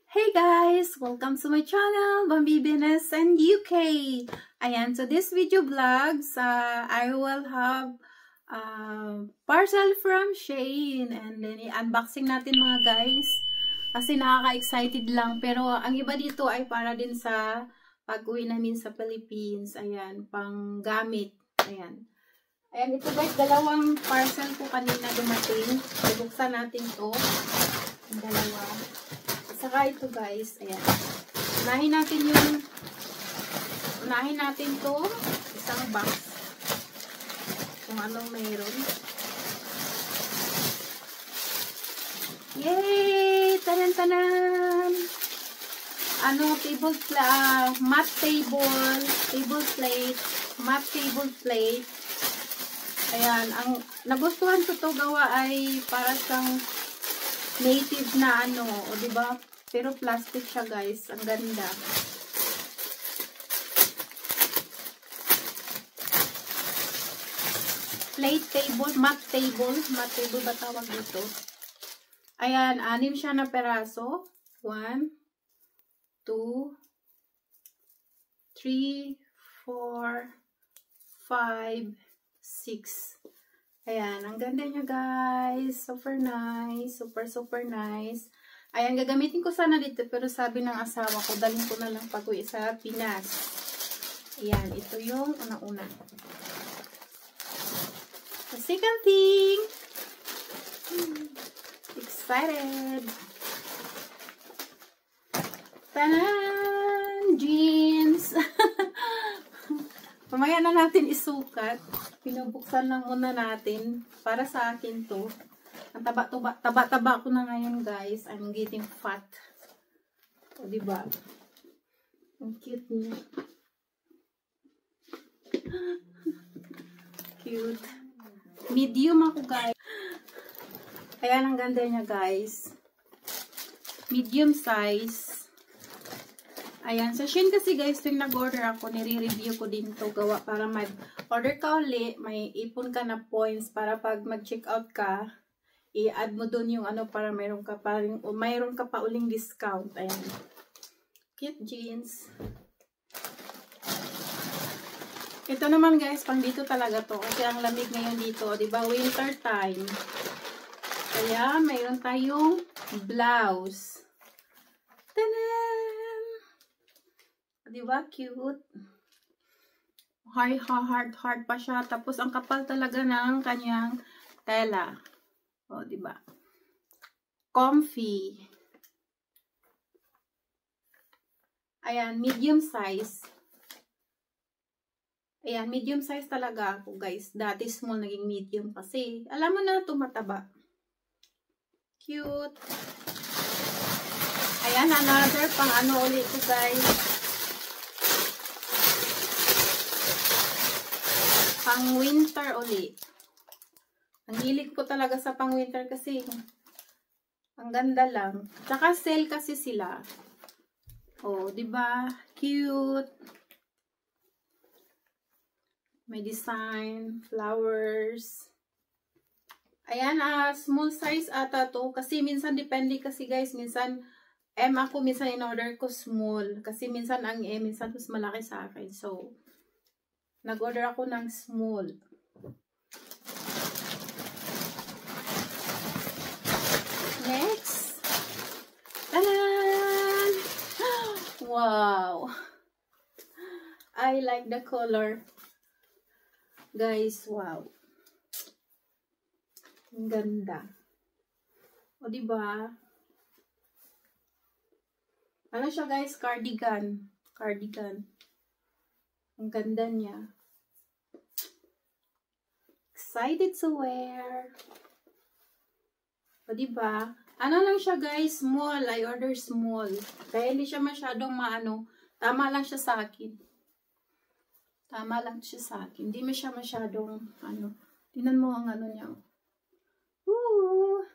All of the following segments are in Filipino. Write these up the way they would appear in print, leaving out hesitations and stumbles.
Hey guys! Welcome to my channel, Bambi Venus and UK! Ayan, so this video vlogs, I will have parcel from Shein and then i-unboxing natin mga guys kasi nakaka-excited lang pero ang iba dito ay para din sa pag-uwi namin sa Philippines. Ayan, pang gamit. Ayan. Ayan, ito guys, dalawang parcel ko kanina dumating. Bubuksan natin to. Ang dalawa. Saka ito guys, ayan. Unahin natin to isang box. Kung anong mayroon. Yay! Tanan-tanan! Matte table plate, matte table plate. Ayan, ang nagustuhan ko to gawa ay para siyang native na o diba? Pero plastic siya guys. Ang ganda. Plate table, matte table. Matte table ba tawag dito? Ayan, 6 siya na peraso. 1, 2, 3, 4, 5, 6. Ayan, ang ganda niya guys. Super nice. Super nice. Ayan, gagamitin ko sana dito pero sabi ng asawa ko, dalhin ko na lang pag-uwi sa Pinas. Ayan, ito yung una-una. The second thing. Excited. Tanan! Jeans! Mamaya na natin isukat. Pinubuksan lang muna natin. Para sa akin to. Ang taba-taba ko na ngayon guys. I'm getting fat. O diba? Ang cute niya. Cute. Medium ako guys. Ayan ang ganda niya guys. Medium size. Ayan. Sa Shein kasi guys, yung nag-order ako, nire-review ko din to gawa para mag-order ka uli, may ipon ka na points para pag mag-check out ka, i-add mo dun yung para mayroon ka pa uling discount. Ayan. Cute jeans. Ito naman guys, pang dito talaga to. Kasi ang lamig ngayon dito. Diba? Winter time. Kaya, mayroon tayong blouse. Tanan! Diba? Cute. Hard pa siya. Tapos, ang kapal talaga ng kanyang tela. O, diba? Comfy. Ayan, medium size. Ayan, medium size talaga ako, guys. Dati small, naging medium kasi. Alam mo na, tumataba. Cute. Ayan, another pang ulit ko, guys. Pang winter ulit. Ang hilig ko talaga sa pang winter kasi ang ganda lang. Tsaka sale kasi sila. Oh, 'di ba? Cute. May design, flowers. Ayan, small size ata to kasi minsan depende kasi guys, minsan M ako, minsan in-order ko small kasi minsan ang M, minsan mas malaki sa akin. So, nag-order ako ng small. Next. Tadan! Wow! I like the color. Guys, wow. Ang ganda. O, diba? Ano siya guys? Cardigan. Cardigan. Ang ganda niya. Excited to wear. O, diba? Ano lang siya guys? Small. I order small. Kaya hindi siya masyadong tama lang siya sa akin. Tama lang siya sa akin. Hindi mo siya masyadong tingnan mo ang niya. Woo!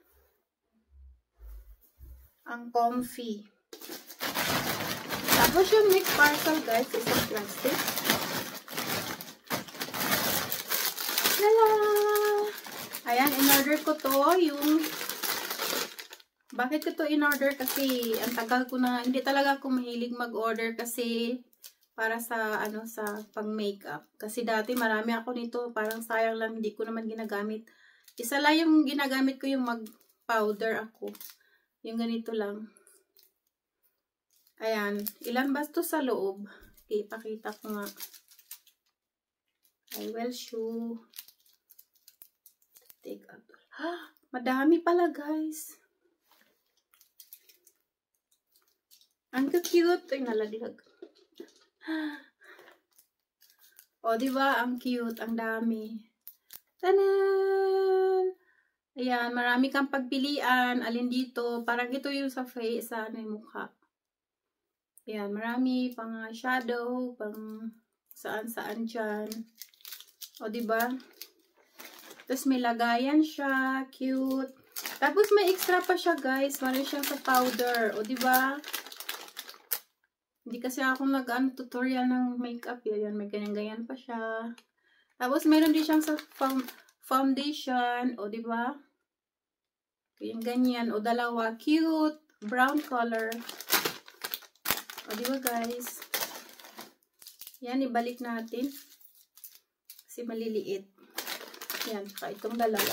Ang comfy. Tapos yung next parcel guys, isang plastic. Lala! Ayan, in-order ko to yung Bakit ko to in-order? Kasi ang tagal ko na, hindi talaga ako mahilig mag-order kasi para sa ano sa pang-makeup. Kasi dati marami ako nito, parang sayang lang hindi ko naman ginagamit. Isa lang yung ginagamit ko yung mag-powder ako. Yung ganito lang. Ayan, ilan ba ito sa loob? Okay, ipakita ko nga. I will show. Take out. Madami pala, guys. Ang cute. Ay, nalaglag. O, diba? Ang cute. Ang dami. Tanan! Ayan, marami kang pagpilian. Alin dito? Parang ito yung sa face, sa ano yung mukha. Ayan, marami. Pang shadow, pang saan-saan dyan. O, diba? Tapos may lagayan siya. Cute. Tapos may extra pa siya, guys. Meron siya sa powder. O, diba? Hindi kasi ako tutorial ng makeup. Yan, may ganyan-ganyan pa siya. Tapos, meron din siyang sa foundation. O, diba? Yung ganyan. O, dalawa. Cute. Brown color. O, diba, guys? Yan, ibalik natin. Kasi maliliit. Yan, saka itong dalawa.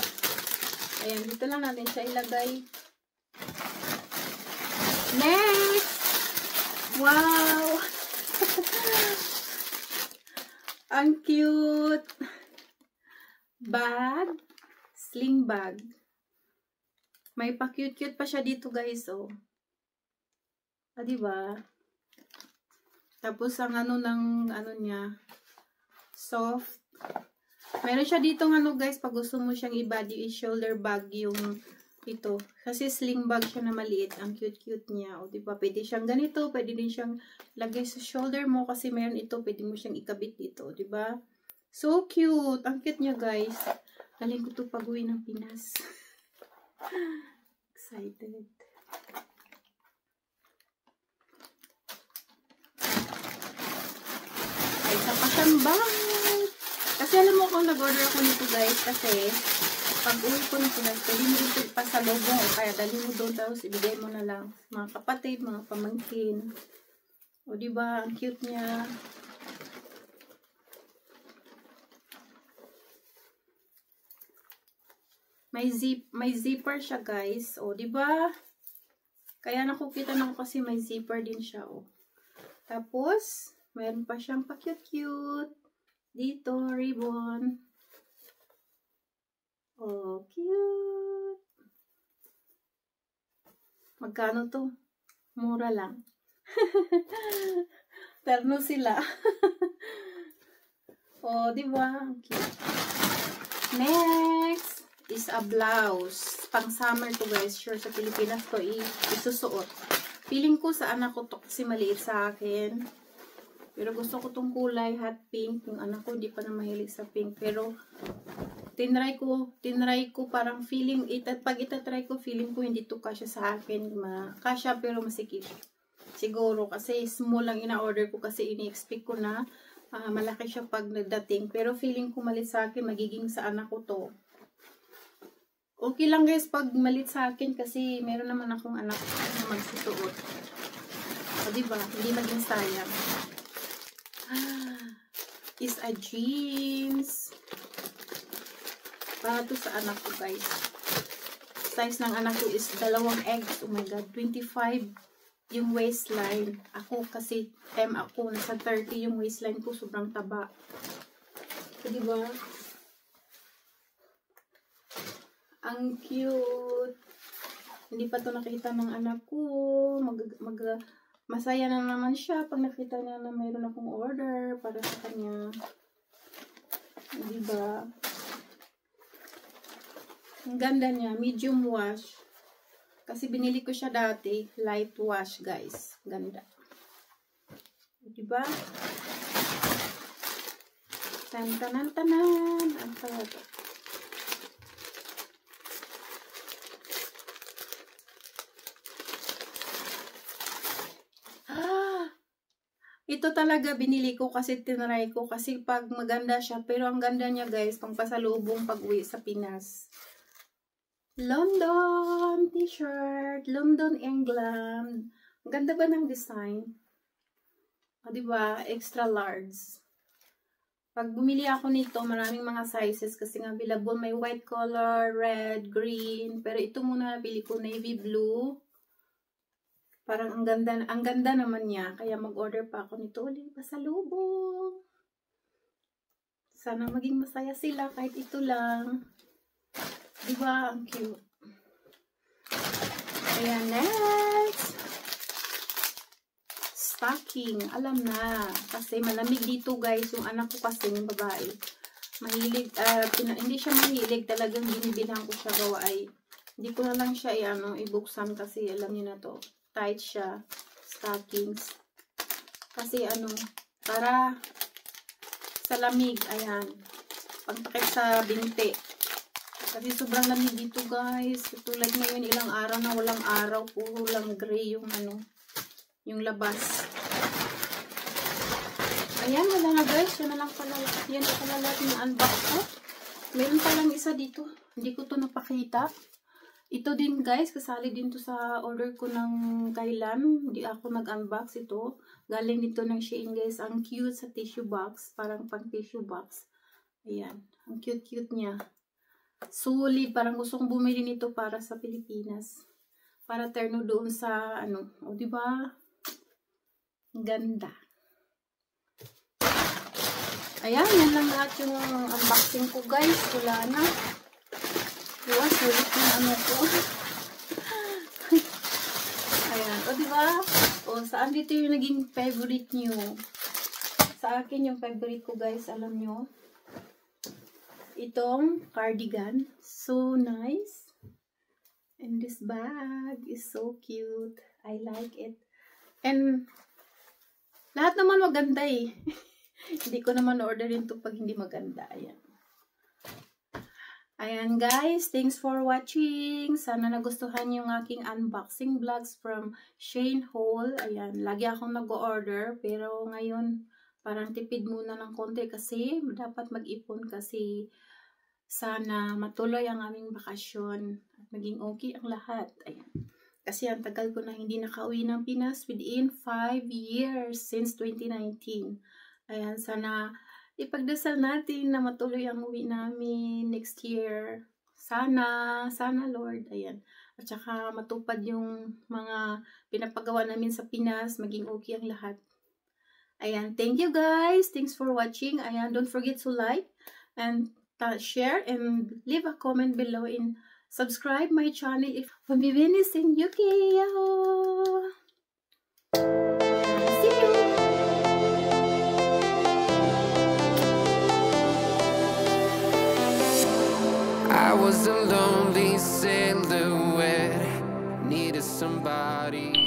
Ayan, dito lang natin siya ilagay. Next! Wow! Ang cute! Bag. Sling bag. May pa-cute-cute pa siya dito, guys, oh. Ah, diba? Tapos, ang ano niya, soft. Meron siya dito guys, pag gusto mo siyang i-body, shoulder bag yung ito. Kasi sling bag siya na maliit. Ang cute-cute niya. O, diba? Pwede siyang ganito. Pwede din siyang lagay sa shoulder mo kasi meron ito. Pwede mo siyang ikabit dito. O, diba? So cute. Ang cute niya, guys. Galing ko ito pag-uwi ng Pinas. Excited. Ay, isa pa siyang bag. Kasi alam mo kung nag-order ako nito, guys. Kasi pag uwi ko nito, guys, pwede mo ito pasalubong o kaya dali mo doon tapos ibigay mo na lang. Mga kapatid, mga pamangkin. O, diba? Ang cute niya. May zipper siya, guys. O, diba? Kaya nakukita na ko kasi may zipper din siya, o. Tapos, mayroon pa siyang pa-cute-cute. Dito, ribbon. Oh, cute. Magkano to? Mura lang. Terno sila. Oh, diba? Cute. Next is a blouse. Pang summer to, guys. Sure, sa Pilipinas to isusuot. Feeling ko sa anak ko to kasi maliit sa akin. Pero gusto ko tong kulay hot pink. Yung anak ko hindi pa na mahilig sa pink. Pero tinry ko parang feeling, pag itatry ko, feeling ko hindi to kasya sa akin. Kasya pero masikip. Siguro kasi small lang ina-order ko kasi ini-expect ko na malaki siya pag nagdating. Pero feeling ko malit sa akin, magiging sa anak ko to. Okay lang, guys, pag malit sa akin kasi meron naman akong anak na magsusuot. O, diba? Hindi maging sayang. Is a jeans. Para to sa anak ko, guys. Size ng anak ko is 2 eggs. Oh my God, 25 yung waistline. Ako kasi, ako, nasa 30 yung waistline ko. Sobrang taba. So, diba? Ang cute. Hindi pa to nakita ng anak ko. Masaya na naman siya pag nakita niya na mayroon akong order para sa kanya. Diba? Ang ganda niya. Medium wash. Kasi binili ko siya dati. Light wash, guys. Ganda. Diba? Tan-tanan-tanan. Ang pala. Ito talaga binili ko kasi tinry ko kasi pag maganda siya. Pero ang ganda niya, guys, pang pasalubong pag uwi sa Pinas. London t-shirt. London, England. Ang ganda ba ng design? O, diba? Extra large. Pag bumili ako nito, maraming mga sizes kasi nga available. May white color, red, green. Pero ito muna nabili ko, navy blue. Parang ang ganda naman niya. Kaya mag-order pa ako nito ulit pasalubong. Sana maging masaya sila kahit ito lang. Diba? Ang cute. Ayan, next. Stocking. Alam na. Kasi malamig dito, guys. Yung anak ko kasi, yung babae. Mahilig, hindi siya mahilig. Talagang binibilhan ko siya gawa ay. Hindi ko na lang siya ibuksan kasi alam niyo na to. Tight siya. Stockings. Kasi para sa lamig. Ayan. Pagtakip sa binti. Kasi sobrang lamig dito, guys. Tulad ngayon, ilang araw na walang araw. Puro lang gray yung yung labas. Ayan, wala na, guys. Yan na lang pala. Yan na pala natin yung unbox ko. Meron palang isa dito. Hindi ko to napakita. Ito din, guys. Kasali din to sa order ko ng kailan. Hindi ako nag-unbox ito. Galing dito ng Shein, guys. Ang cute sa tissue box. Parang pang tissue box. Ayan. Ang cute-cute niya. Solid, parang gustong bumili nito para sa Pilipinas. Para terno doon sa o diba? Ganda. Ayan, yan lang lahat yung unboxing ko, guys. Wala na. Diba, sulit na ko. Ayan, o diba? O, saan dito yung naging favorite nyo? Sa akin yung favorite ko, guys, alam nyo. Itong cardigan. So nice. And this bag is so cute. I like it. And lahat naman maganda eh. Hindi ko naman orderin to pag hindi maganda. Ayan. Ayan, guys. Thanks for watching. Sana nagustuhan yung aking unboxing vlogs from Shein Haul. Ayan. Lagi akong nag-order. Pero ngayon, parang tipid muna ng konti kasi dapat mag-ipon kasi sana matuloy ang aming bakasyon at maging okay ang lahat. Ayan. Kasi ang tagal ko na hindi nakauwi ng Pinas within 5 years since 2019. Ayan, sana ipagdasal natin na matuloy ang uwi namin next year. Sana Lord. Ayan. At saka matupad yung mga pinapagawa namin sa Pinas, maging okay ang lahat. Ayan, thank you, guys. Thanks for watching. Ayan, don't forget to like and share and leave a comment below and subscribe my channel if Bambibenes in UK. Yahoo! See you! I was a lonely silhouette, needed somebody